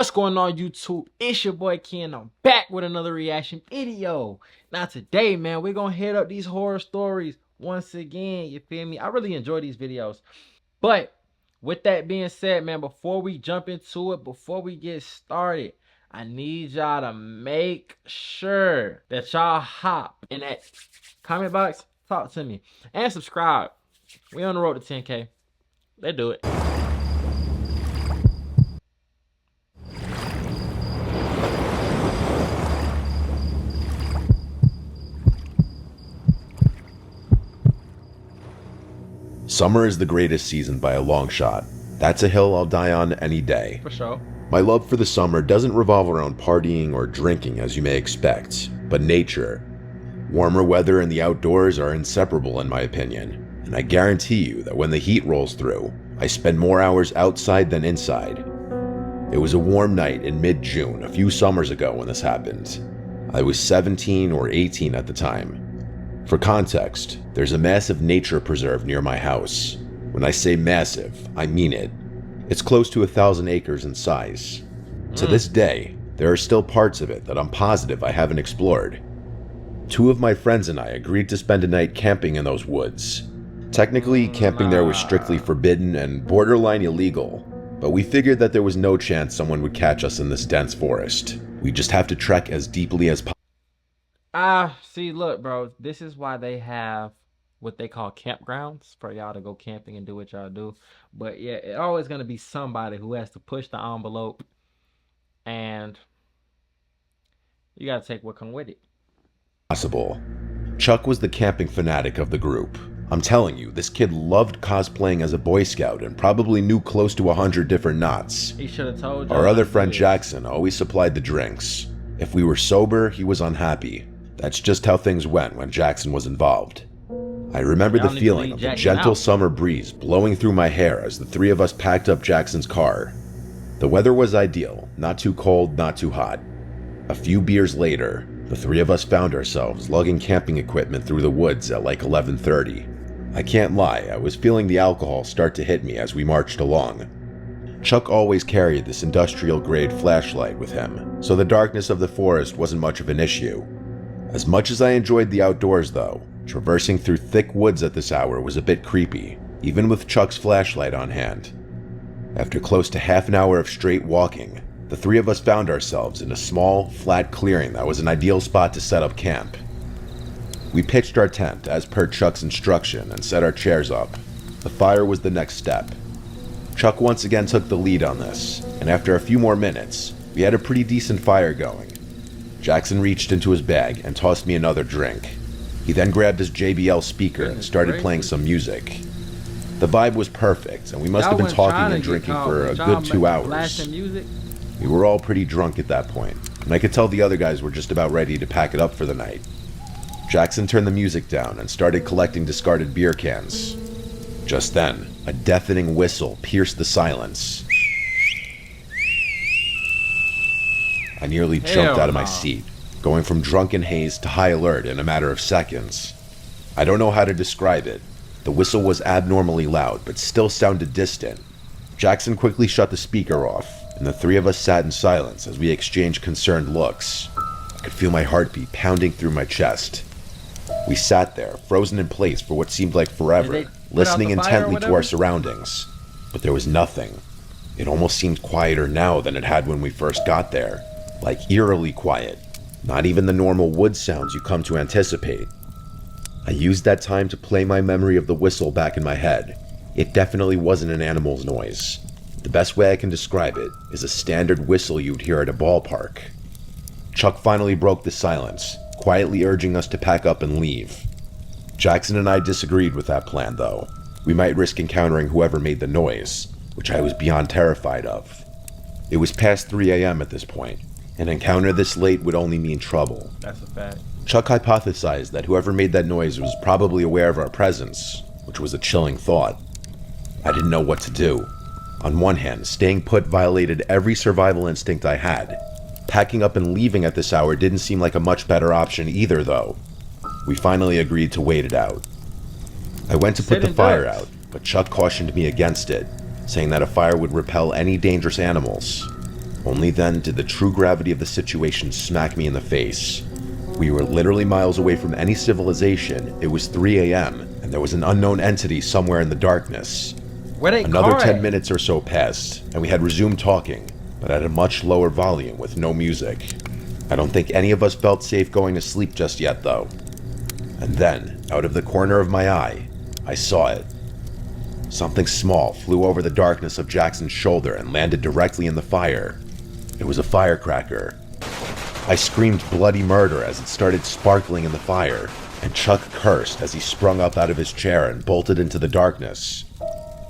What's going on, YouTube? It's your boy Kee and I'm back with another reaction video. Now today, man, we're gonna hit up these horror stories once again. You feel me? I really enjoy these videos. But with that being said, man, before we jump into it, before we get started, I need y'all to make sure that y'all hop in that comment box, talk to me, and subscribe. We on the road to 10K. Let's do it. Summer is the greatest season by a long shot. That's a hill I'll die on any day. For sure. My love for the summer doesn't revolve around partying or drinking as you may expect, but nature. Warmer weather and the outdoors are inseparable in my opinion, and I guarantee you that when the heat rolls through, I spend more hours outside than inside. It was a warm night in mid-June a few summers ago when this happened. I was 17 or 18 at the time. For context, there's a massive nature preserve near my house. When I say massive, I mean it. It's close to 1,000 acres in size. To this day, there are still parts of it that I'm positive I haven't explored. Two of my friends and I agreed to spend a night camping in those woods. Technically, camping there was strictly forbidden and borderline illegal, but we figured that there was no chance someone would catch us in this dense forest. We just have to trek as deeply as possible. See, look, bro, this is why they have what they call campgrounds for y'all to go camping and do what y'all do. But yeah, it's always going to be somebody who has to push the envelope, and you got to take what comes with it. Chuck was the camping fanatic of the group. I'm telling you, this kid loved cosplaying as a Boy Scout and probably knew close to 100 different knots. He should have told you. Our other friend Jackson always supplied the drinks. If we were sober, he was unhappy. That's just how things went when Jackson was involved. I remember the feeling of the gentle summer breeze blowing through my hair as the three of us packed up Jackson's car. The weather was ideal, not too cold, not too hot. A few beers later, the three of us found ourselves lugging camping equipment through the woods at like 11:30. I can't lie, I was feeling the alcohol start to hit me as we marched along. Chuck always carried this industrial-grade flashlight with him, so the darkness of the forest wasn't much of an issue. As much as I enjoyed the outdoors though, traversing through thick woods at this hour was a bit creepy, even with Chuck's flashlight on hand. After close to half an hour of straight walking, the three of us found ourselves in a small, flat clearing that was an ideal spot to set up camp. We pitched our tent as per Chuck's instruction and set our chairs up. The fire was the next step. Chuck once again took the lead on this, and after a few more minutes, we had a pretty decent fire going. Jackson reached into his bag and tossed me another drink. He then grabbed his JBL speaker and started playing some music. The vibe was perfect, and we must have been talking and drinking for a good 2 hours. We were all pretty drunk at that point, and I could tell the other guys were just about ready to pack it up for the night. Jackson turned the music down and started collecting discarded beer cans. Just then, a deafening whistle pierced the silence. I nearly jumped out of my seat, going from drunken haze to high alert in a matter of seconds. I don't know how to describe it. The whistle was abnormally loud, but still sounded distant. Jackson quickly shut the speaker off, and the three of us sat in silence as we exchanged concerned looks. I could feel my heartbeat pounding through my chest. We sat there, frozen in place for what seemed like forever, listening intently to our surroundings. But there was nothing. It almost seemed quieter now than it had when we first got there. Like eerily quiet. Not even the normal wood sounds you come to anticipate. I used that time to play my memory of the whistle back in my head. It definitely wasn't an animal's noise. The best way I can describe it is a standard whistle you'd hear at a ballpark. Chuck finally broke the silence, quietly urging us to pack up and leave. Jackson and I disagreed with that plan though. We might risk encountering whoever made the noise, which I was beyond terrified of. It was past 3 a.m. at this point. An encounter this late would only mean trouble. That's a fact. Chuck hypothesized that whoever made that noise was probably aware of our presence, which was a chilling thought. I didn't know what to do. On one hand, staying put violated every survival instinct I had. Packing up and leaving at this hour didn't seem like a much better option either though. We finally agreed to wait it out. I went to put the fire out, but Chuck cautioned me against it, saying that a fire would repel any dangerous animals. Only then did the true gravity of the situation smack me in the face. We were literally miles away from any civilization. It was 3 a.m., and there was an unknown entity somewhere in the darkness. Another 10 minutes or so passed, and we had resumed talking, but at a much lower volume with no music. I don't think any of us felt safe going to sleep just yet, though. And then, out of the corner of my eye, I saw it. Something small flew over the darkness of Jackson's shoulder and landed directly in the fire. It was a firecracker. I screamed bloody murder as it started sparkling in the fire, and Chuck cursed as he sprung up out of his chair and bolted into the darkness.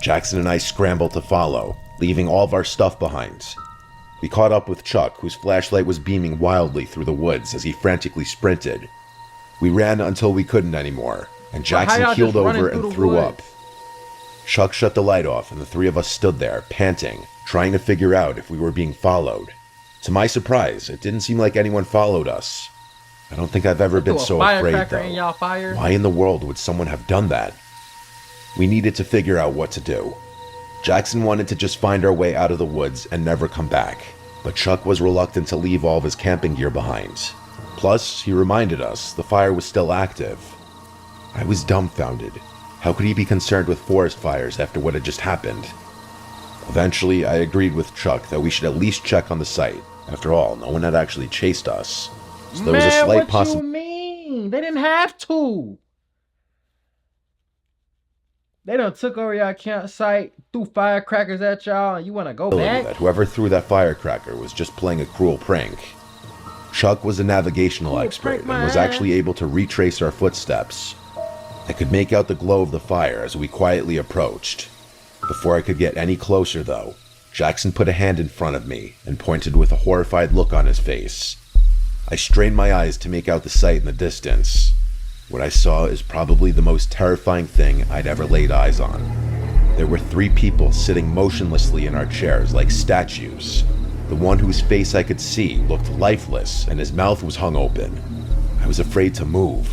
Jackson and I scrambled to follow, leaving all of our stuff behind. We caught up with Chuck, whose flashlight was beaming wildly through the woods as he frantically sprinted. We ran until we couldn't anymore, and Jackson keeled over and threw up. Chuck shut the light off, and the three of us stood there, panting, trying to figure out if we were being followed. To my surprise, it didn't seem like anyone followed us. I don't think I've ever been so afraid, though. Why in the world would someone have done that? We needed to figure out what to do. Jackson wanted to just find our way out of the woods and never come back, but Chuck was reluctant to leave all of his camping gear behind. Plus, he reminded us the fire was still active. I was dumbfounded. How could he be concerned with forest fires after what had just happened? Eventually, I agreed with Chuck that we should at least check on the site. After all, no one had actually chased us. So there was a slight possibility. What you mean? They didn't have to. They done took over your campsite, threw firecrackers at y'all, and you want to go back? That whoever threw that firecracker was just playing a cruel prank. Chuck was a navigational expert and was actually able to retrace our footsteps. I could make out the glow of the fire as we quietly approached. Before I could get any closer, though, Jackson put a hand in front of me and pointed with a horrified look on his face. I strained my eyes to make out the sight in the distance. What I saw is probably the most terrifying thing I'd ever laid eyes on. There were 3 people sitting motionlessly in our chairs like statues. The one whose face I could see looked lifeless and his mouth was hung open. I was afraid to move.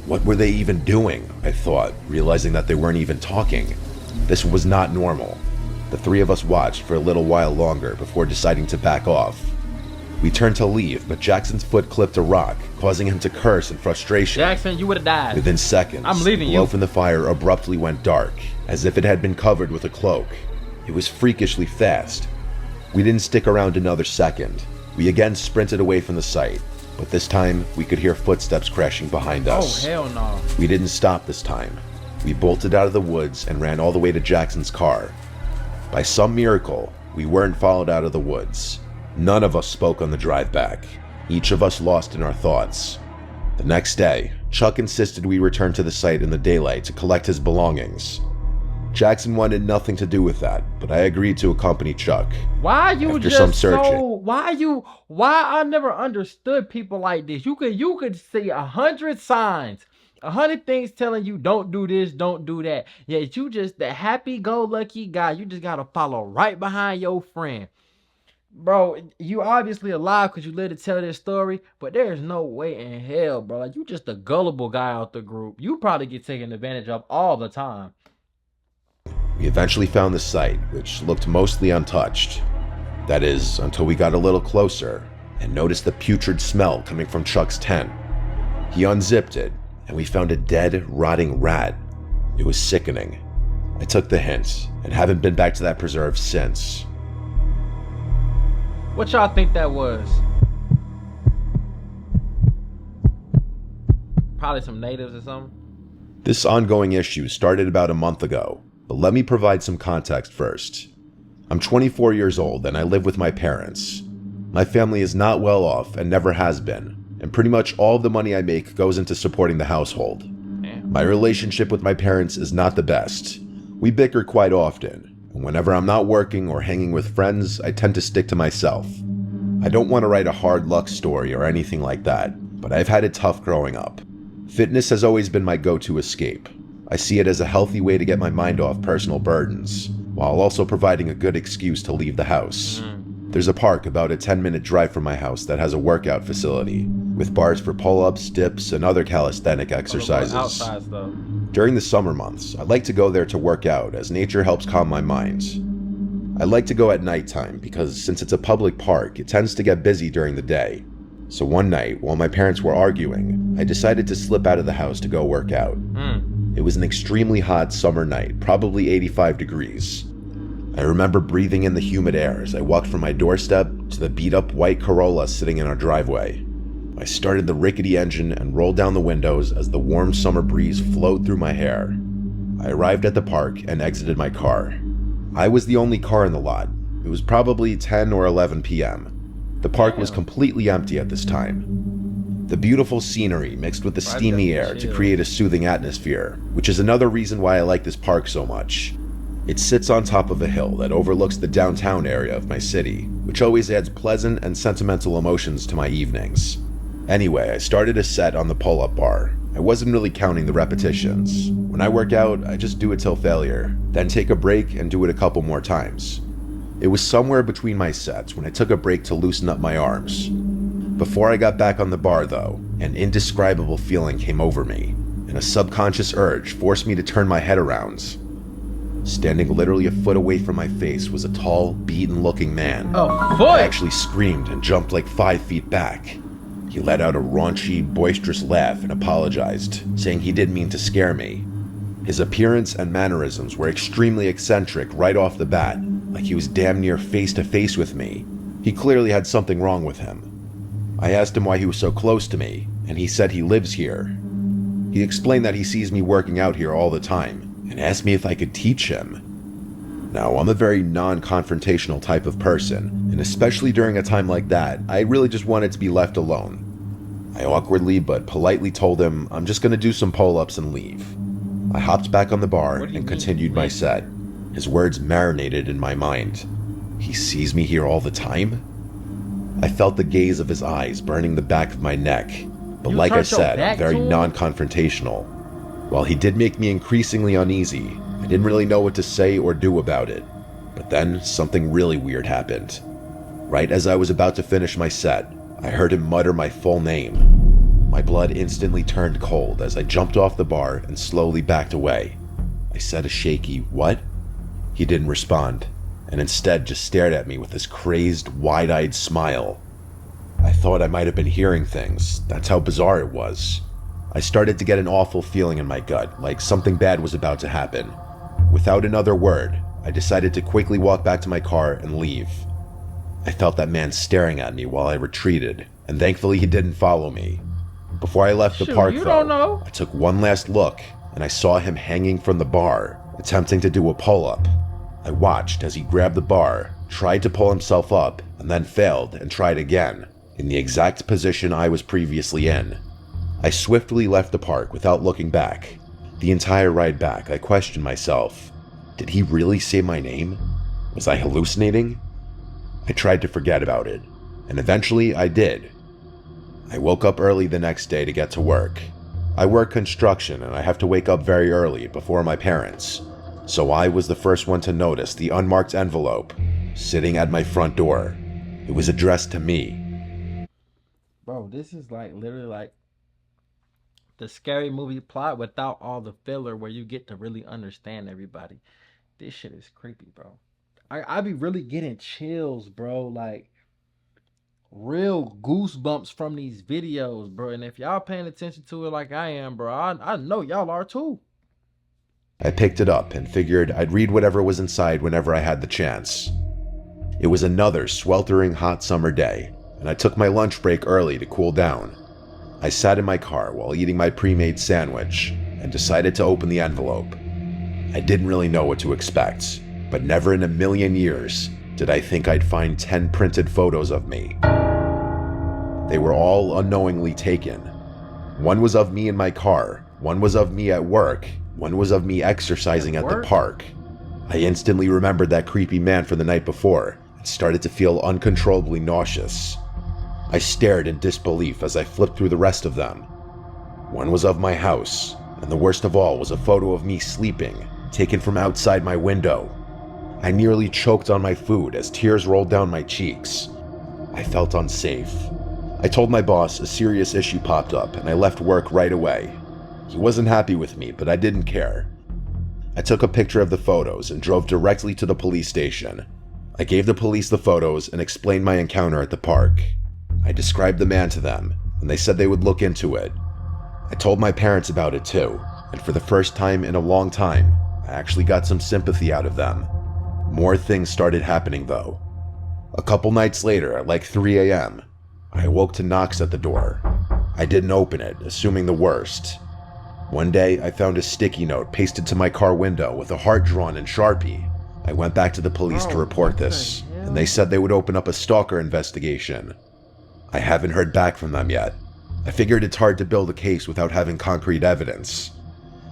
What were they even doing? I thought, realizing that they weren't even talking. This was not normal. The 3 of us watched for a little while longer before deciding to back off. We turned to leave, but Jackson's foot clipped a rock, causing him to curse in frustration. Jackson, you would have died. Within seconds, I'm leaving the glow from the fire abruptly went dark, as if it had been covered with a cloak. It was freakishly fast. We didn't stick around another second. We again sprinted away from the site, but this time we could hear footsteps crashing behind us. Oh, hell no. We didn't stop this time. We bolted out of the woods and ran all the way to Jackson's car. By some miracle, we weren't followed out of the woods. None of us spoke on the drive back, each of us lost in our thoughts. The next day, Chuck insisted we return to the site in the daylight to collect his belongings. Jackson wanted nothing to do with that, but I agreed to accompany Chuck. Why you just why I never understood people like this. You could see 100 signs, 100 things telling you don't do this, don't do that. Yet you just the happy-go-lucky guy. You just gotta follow right behind your friend. Bro, you obviously alive because you live to tell this story, but there's no way in hell, bro. Like, you just a gullible guy out the group. You probably get taken advantage of all the time. We eventually found the site, which looked mostly untouched. That is, until we got a little closer and noticed the putrid smell coming from Chuck's tent. He unzipped it, and we found a dead, rotting rat. It was sickening. I took the hint and haven't been back to that preserve since. What y'all think that was? Probably some natives or something. This ongoing issue started about a month ago, but let me provide some context first. I'm 24 years old and I live with my parents. My family is not well off and never has been, and pretty much all of the money I make goes into supporting the household. My relationship with my parents is not the best. We bicker quite often. Whenever I'm not working or hanging with friends, I tend to stick to myself. I don't want to write a hard luck story or anything like that, but I've had it tough growing up. Fitness has always been my go-to escape. I see it as a healthy way to get my mind off personal burdens, while also providing a good excuse to leave the house. There's a park about a 10-minute drive from my house that has a workout facility, with bars for pull-ups, dips, and other calisthenic exercises. During the summer months, I like to go there to work out as nature helps calm my mind. I like to go at nighttime because since it's a public park, it tends to get busy during the day. So one night, while my parents were arguing, I decided to slip out of the house to go work out. It was an extremely hot summer night, probably 85 degrees. I remember breathing in the humid air as I walked from my doorstep to the beat-up white Corolla sitting in our driveway. I started the rickety engine and rolled down the windows as the warm summer breeze flowed through my hair. I arrived at the park and exited my car. I was the only car in the lot. It was probably 10 or 11 p.m. The park was completely empty at this time. The beautiful scenery mixed with the steamy air to create a soothing atmosphere, which is another reason why I like this park so much. It sits on top of a hill that overlooks the downtown area of my city, which always adds pleasant and sentimental emotions to my evenings. Anyway, I started a set on the pull-up bar. I wasn't really counting the repetitions. When I work out, I just do it till failure, then take a break and do it a couple more times. It was somewhere between my sets when I took a break to loosen up my arms. Before I got back on the bar though, an indescribable feeling came over me, and a subconscious urge forced me to turn my head around. Standing literally a foot away from my face was a tall, beaten-looking man. I actually screamed and jumped like 5 feet back. He let out a raunchy, boisterous laugh and apologized, saying he didn't mean to scare me. His appearance and mannerisms were extremely eccentric right off the bat, like he was damn near face to face with me. He clearly had something wrong with him. I asked him why he was so close to me, and he said he lives here. He explained that he sees me working out here all the time, and asked me if I could teach him. Now, I'm a very non-confrontational type of person, and especially during a time like that, I really just wanted to be left alone. I awkwardly but politely told him I'm just going to do some pull-ups and leave. I hopped back on the bar and continued my set. His words marinated in my mind. He sees me here all the time? I felt the gaze of his eyes burning the back of my neck, but like I said, I'm very non-confrontational. While he did make me increasingly uneasy, I didn't really know what to say or do about it. But then something really weird happened. Right as I was about to finish my set, I heard him mutter my full name. My blood instantly turned cold as I jumped off the bar and slowly backed away. I said a shaky, "What?" He didn't respond, and instead just stared at me with this crazed, wide-eyed smile. I thought I might have been hearing things. That's how bizarre it was. I started to get an awful feeling in my gut, like something bad was about to happen. Without another word, I decided to quickly walk back to my car and leave. I felt that man staring at me while I retreated, and thankfully he didn't follow me. Before I left the park though, I took one last look, and I saw him hanging from the bar, attempting to do a pull-up. I watched as he grabbed the bar, tried to pull himself up, and then failed and tried again, in the exact position I was previously in. I swiftly left the park without looking back. The entire ride back, I questioned myself. Did he really say my name? Was I hallucinating? I tried to forget about it, and eventually I did. I woke up early the next day to get to work. I work construction and I have to wake up very early before my parents, so I was the first one to notice the unmarked envelope sitting at my front door. It was addressed to me. Bro, this is like literally like the scary movie plot without all the filler where you get to really understand everybody. This shit is creepy, bro. I be really getting chills, bro. Like real goosebumps from these videos, bro. And if y'all paying attention to it like I am, bro, I know y'all are too. I picked it up and figured I'd read whatever was inside whenever I had the chance. It was another sweltering hot summer day, and I took my lunch break early to cool down. I sat in my car while eating my pre-made sandwich and decided to open the envelope. I didn't really know what to expect, but never in a million years did I think I'd find 10 printed photos of me. They were all unknowingly taken. One was of me in my car, one was of me at work, one was of me exercising at the park. I instantly remembered that creepy man from the night before and started to feel uncontrollably nauseous. I stared in disbelief as I flipped through the rest of them. One was of my house, and the worst of all was a photo of me sleeping, taken from outside my window. I nearly choked on my food as tears rolled down my cheeks. I felt unsafe. I told my boss a serious issue popped up and I left work right away. He wasn't happy with me, but I didn't care. I took a picture of the photos and drove directly to the police station. I gave the police the photos and explained my encounter at the park. I described the man to them, and they said they would look into it. I told my parents about it too, and for the first time in a long time, I actually got some sympathy out of them. More things started happening though. A couple nights later, at like 3 a.m., I awoke to knocks at the door. I didn't open it, assuming the worst. One day, I found a sticky note pasted to my car window with a heart drawn in Sharpie. I went back to the police to report this, and they said they would open up a stalker investigation. I haven't heard back from them yet. I figured it's hard to build a case without having concrete evidence.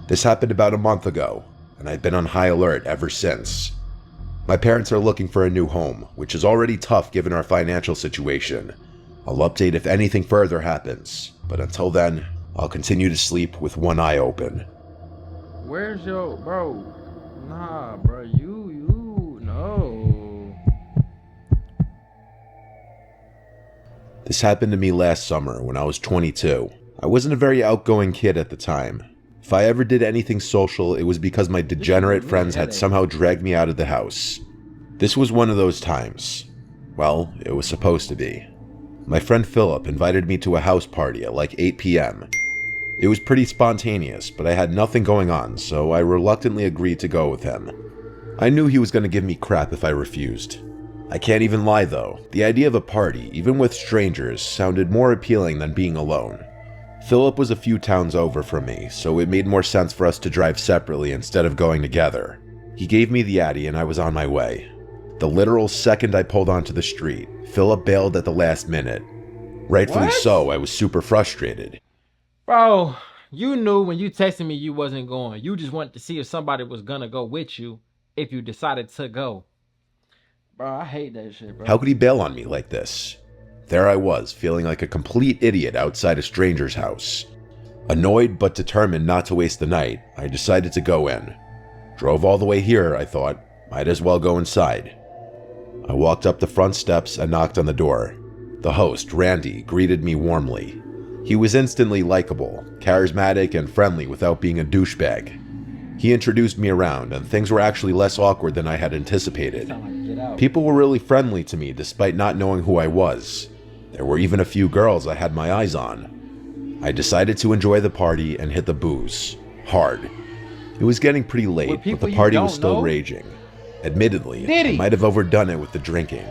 This happened about a month ago, and I've been on high alert ever since. My parents are looking for a new home, which is already tough given our financial situation. I'll update if anything further happens, but until then, I'll continue to sleep with one eye open. Where's your bro? Nah, bro, you no. This happened to me last summer when I was 22. I wasn't a very outgoing kid at the time. If I ever did anything social, it was because my degenerate friends had somehow dragged me out of the house. This was one of those times. Well, it was supposed to be. My friend Philip invited me to a house party at like 8 p.m. It was pretty spontaneous, but I had nothing going on, so I reluctantly agreed to go with him. I knew he was going to give me crap if I refused. I can't even lie though, the idea of a party, even with strangers, sounded more appealing than being alone. Philip was a few towns over from me, so it made more sense for us to drive separately instead of going together. He gave me the Addy and I was on my way. The literal second I pulled onto the street, Philip bailed at the last minute. Rightfully so, I was super frustrated. Bro, you knew when you texted me you wasn't going. You just wanted to see if somebody was gonna go with you if you decided to go. Bro, I hate that shit, bro. How could he bail on me like this? There I was, feeling like a complete idiot outside a stranger's house. Annoyed but determined not to waste the night, I decided to go in. Drove all the way here, I thought, might as well go inside. I walked up the front steps and knocked on the door. The host, Randy, greeted me warmly. He was instantly likable, charismatic, and friendly without being a douchebag. He introduced me around, and things were actually less awkward than I had anticipated. People were really friendly to me despite not knowing who I was. There were even a few girls I had my eyes on. I decided to enjoy the party and hit the booze. Hard. It was getting pretty late, but the party was still raging. Admittedly, I might have overdone it with the drinking.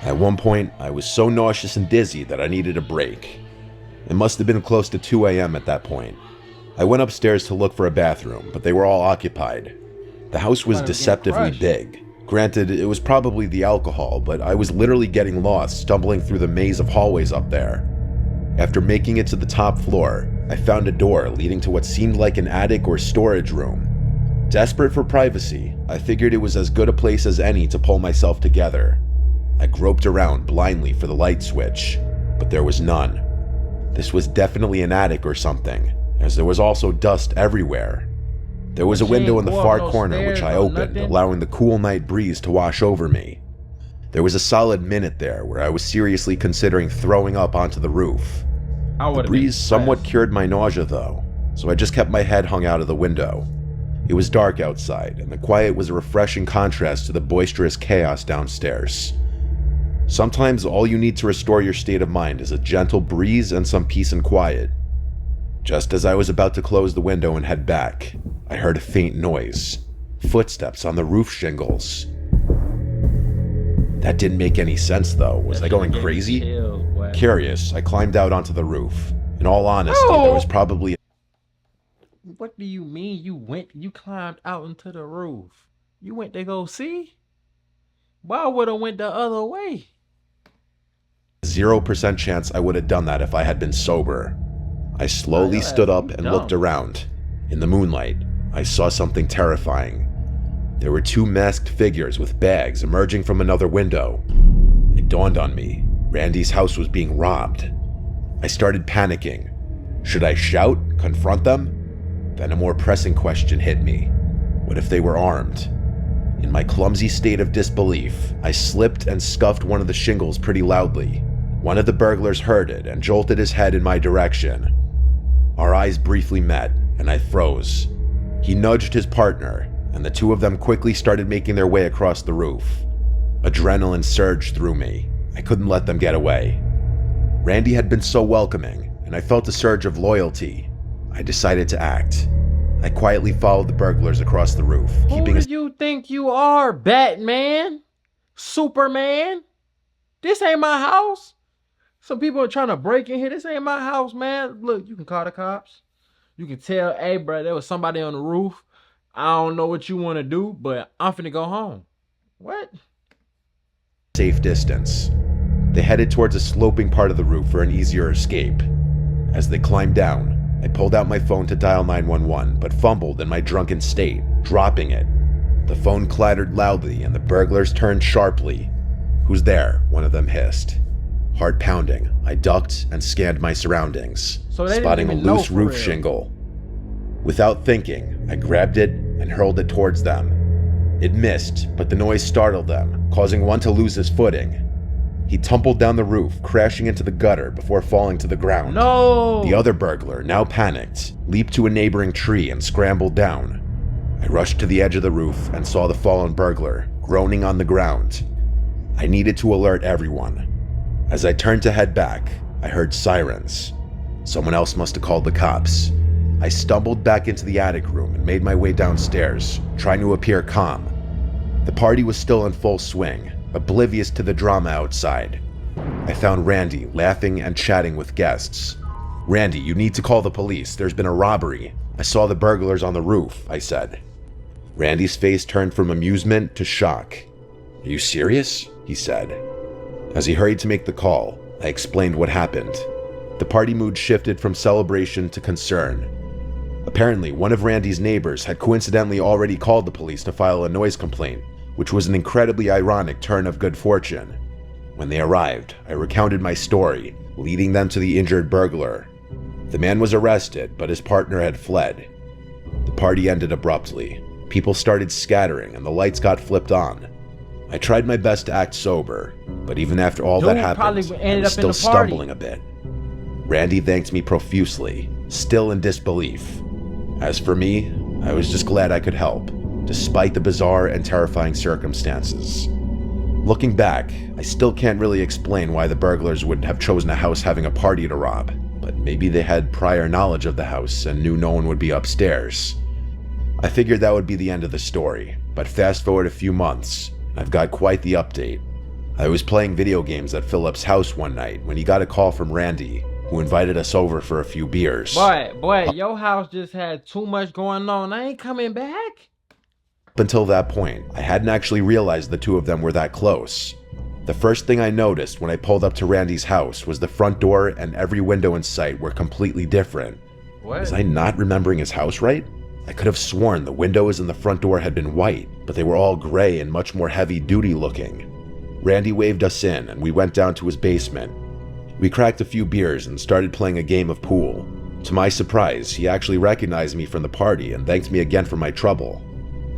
At one point, I was so nauseous and dizzy that I needed a break. It must have been close to 2 a.m. at that point. I went upstairs to look for a bathroom, but they were all occupied. The house was deceptively big. Granted, it was probably the alcohol, but I was literally getting lost, stumbling through the maze of hallways up there. After making it to the top floor, I found a door leading to what seemed like an attic or storage room. Desperate for privacy, I figured it was as good a place as any to pull myself together. I groped around blindly for the light switch, but there was none. This was definitely an attic or something, as there was also dust everywhere. There was a window in the far corner which I opened, allowing the cool night breeze to wash over me. There was a solid minute there where I was seriously considering throwing up onto the roof. The breeze somewhat cured my nausea though, so I just kept my head hung out of the window. It was dark outside, and the quiet was a refreshing contrast to the boisterous chaos downstairs. Sometimes all you need to restore your state of mind is a gentle breeze and some peace and quiet. Just as I was about to close the window and head back, I heard a faint noise. Footsteps on the roof shingles. That didn't make any sense though. Was I going crazy? Curious, I climbed out onto the roof. In all honesty, there was probably... What do you mean you climbed out into the roof? You went to go see? Why would I went the other way? 0% chance I would have done that if I had been sober. I slowly stood up and looked around. In the moonlight, I saw something terrifying. There were two masked figures with bags emerging from another window. It dawned on me. Randy's house was being robbed. I started panicking. Should I shout? Confront them? Then a more pressing question hit me. What if they were armed? In my clumsy state of disbelief, I slipped and scuffed one of the shingles pretty loudly. One of the burglars heard it and jolted his head in my direction. Our eyes briefly met, and I froze. He nudged his partner, and the two of them quickly started making their way across the roof. Adrenaline surged through me. I couldn't let them get away. Randy had been so welcoming, and I felt a surge of loyalty. I decided to act. I quietly followed the burglars across the roof, keeping Who do you think you are, Batman? Superman? This ain't my house. Some people are trying to break in here. This ain't my house, man. Look, you can call the cops. You can tell, hey, bro, there was somebody on the roof. I don't know what you want to do, but I'm finna go home. What? Safe distance. They headed towards a sloping part of the roof for an easier escape. As they climbed down, I pulled out my phone to dial 911, but fumbled in my drunken state, dropping it. The phone clattered loudly and the burglars turned sharply. "Who's there?" one of them hissed. Heart pounding, I ducked and scanned my surroundings, spotting a loose roof shingle. Without thinking, I grabbed it and hurled it towards them. It missed, but the noise startled them, causing one to lose his footing. He tumbled down the roof, crashing into the gutter before falling to the ground. No! The other burglar, now panicked, leaped to a neighboring tree and scrambled down. I rushed to the edge of the roof and saw the fallen burglar, groaning on the ground. I needed to alert everyone. As I turned to head back, I heard sirens. Someone else must have called the cops. I stumbled back into the attic room and made my way downstairs, trying to appear calm. The party was still in full swing, oblivious to the drama outside. I found Randy laughing and chatting with guests. "Randy, you need to call the police. There's been a robbery. I saw the burglars on the roof," I said. Randy's face turned from amusement to shock. "Are you serious?" he said. As he hurried to make the call, I explained what happened. The party mood shifted from celebration to concern. Apparently, one of Randy's neighbors had coincidentally already called the police to file a noise complaint, which was an incredibly ironic turn of good fortune. When they arrived, I recounted my story, leading them to the injured burglar. The man was arrested, but his partner had fled. The party ended abruptly. People started scattering and the lights got flipped on. I tried my best to act sober, but even after all that happened, I was still stumbling a bit. Randy thanked me profusely, still in disbelief. As for me, I was just glad I could help, despite the bizarre and terrifying circumstances. Looking back, I still can't really explain why the burglars would have chosen a house having a party to rob, but maybe they had prior knowledge of the house and knew no one would be upstairs. I figured that would be the end of the story, but fast forward a few months, and I've got quite the update. I was playing video games at Philip's house one night when he got a call from Randy, who invited us over for a few beers. Boy, your house just had too much going on. I ain't coming back. Up until that point, I hadn't actually realized the two of them were that close. The first thing I noticed when I pulled up to Randy's house was the front door and every window in sight were completely different. What? Was I not remembering his house right? I could have sworn the windows and the front door had been white, but they were all gray and much more heavy-duty looking. Randy waved us in and we went down to his basement. We cracked a few beers and started playing a game of pool. To my surprise, he actually recognized me from the party and thanked me again for my trouble.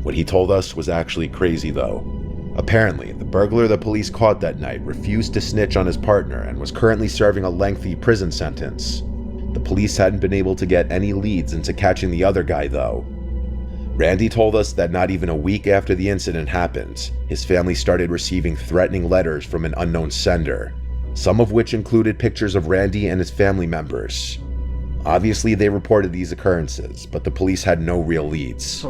What he told us was actually crazy though. Apparently, the burglar the police caught that night refused to snitch on his partner and was currently serving a lengthy prison sentence. The police hadn't been able to get any leads into catching the other guy though. Randy told us that not even a week after the incident happened, his family started receiving threatening letters from an unknown sender, some of which included pictures of Randy and his family members. Obviously, they reported these occurrences, but the police had no real leads.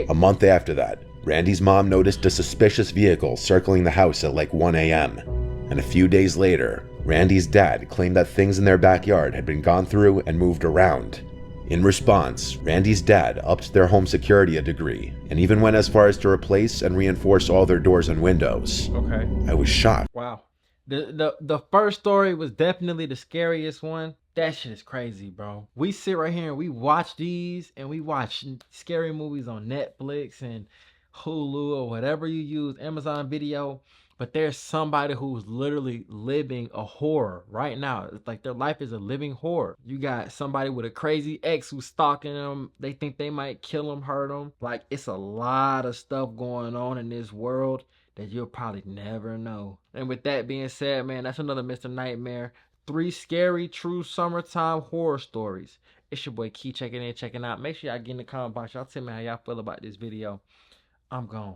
A month after that, Randy's mom noticed a suspicious vehicle circling the house at like 1 a.m. And a few days later, Randy's dad claimed that things in their backyard had been gone through and moved around. In response, Randy's dad upped their home security a degree and even went as far as to replace and reinforce all their doors and windows. Okay. I was shocked. Wow. The first story was definitely the scariest one. That shit is crazy, bro. We sit right here and we watch these and we watch scary movies on Netflix and Hulu or whatever you use, Amazon Video. But there's somebody who's literally living a horror right now. It's like their life is a living horror. You got somebody with a crazy ex who's stalking them. They think they might kill them, hurt them. Like, it's a lot of stuff going on in this world that you'll probably never know. And with that being said, man, that's another Mr. Nightmare. 3 scary, true summertime horror stories. It's your boy Key checking in, checking out. Make sure y'all get in the comment box. Y'all tell me how y'all feel about this video. I'm gone.